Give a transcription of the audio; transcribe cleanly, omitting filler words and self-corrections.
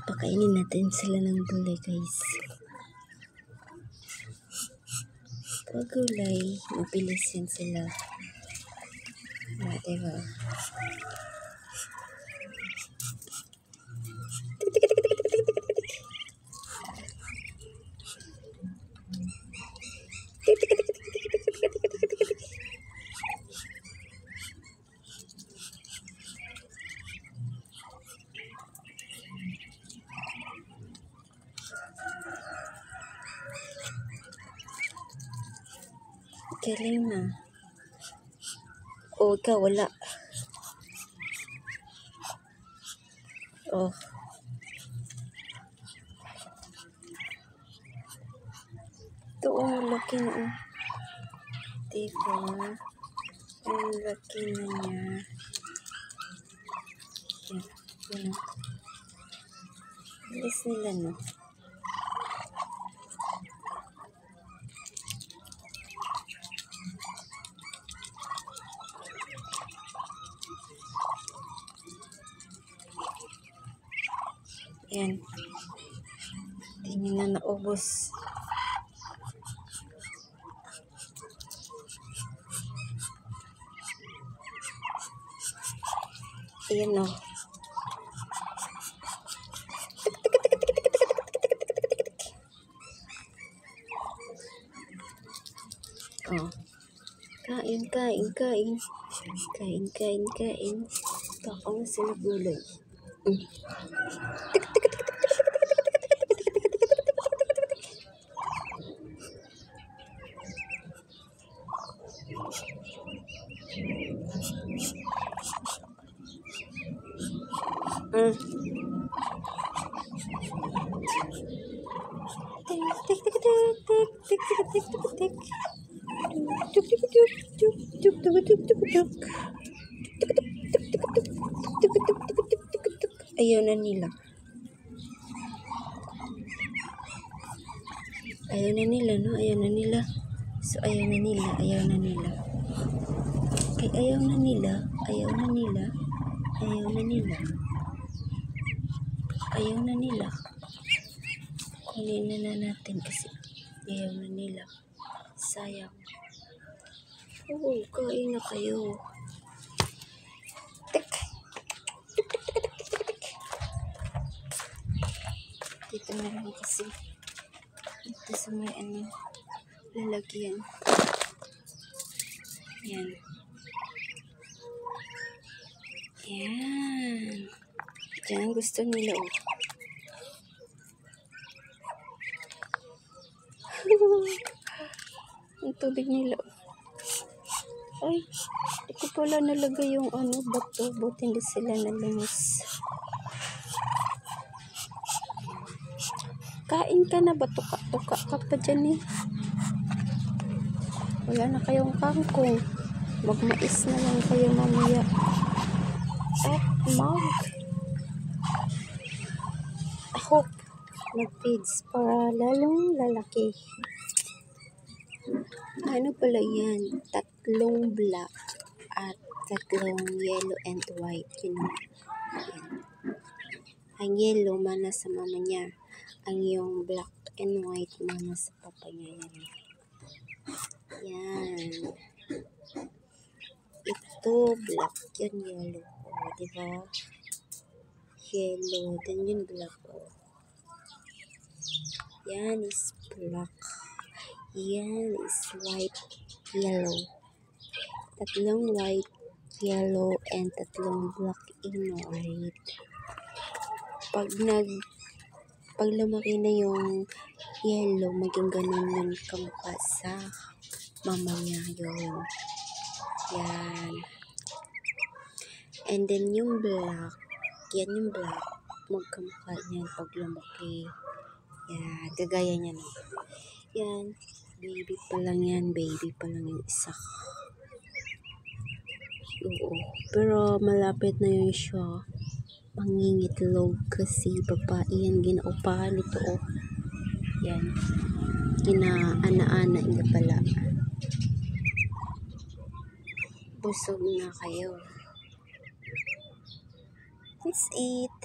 Pakainin natin sila ng gulay, guys. Pag gulay, mabilis yan sila. Diba? Galing na. Oh, ikaw wala. Oh. Ito oh, laki na oh. Diba? Ang laki na niya. Yan. Yan. Bilis nila, no? Yan. Hindi na naubos. Ayan o. Oh. Kain, kain, kain. Kain, kain, kain. Takang sila gulay. Ayaw na nila. Ayaw na nila, no? Ayaw na nila. So, ayaw na nila. Ayaw na nila. Okay, ayaw na nila. Ayaw na nila. Ayaw na nila. Ayaw na nila. Kunin na natin kasi ayaw na nila. Sayang. Oo, kain na kayo. Tik. Dito na lang kasi. Dito sa may lalagyan. Yan. Yan. Diyan gusto nila oh. Ang tubig nila oh. Ay, hindi ko pala nalagay yung bato. Buti hindi sila nalungos. Kain ka na ba? Tuka-tuka ka pa dyan eh. Wala na kayong kangkong. Magmais na lang kayo mamaya. I hope mag-feeds para lalong lalaki. Ano pala yan? 3 black at 3 yellow and white. You know? Yan. Ang yellow mana sa mama niya. Ang yung black and white mana sa papa niya. Yan. Ito black. Yan yellow. O, diba? Yellow. Then yung black. O. Yan is black. Yan is white, yellow. 3 white, yellow, and 3 black and white. Pag lumaki na yung yellow, maging ganun yung kamukha sa mama niya yun. Yan. And then yung black, yan yung black, magkamukha niyan pag lumaki. Yan, gagaya niya no. Yan, baby pa lang yan, baby pa lang yung isa. Oo, pero malapit na yun siya. Mangingitlog kasi babae yan, ginaupahan ito oh. Yan, ginaana-ana nga pala. Busog na kayo. That's it.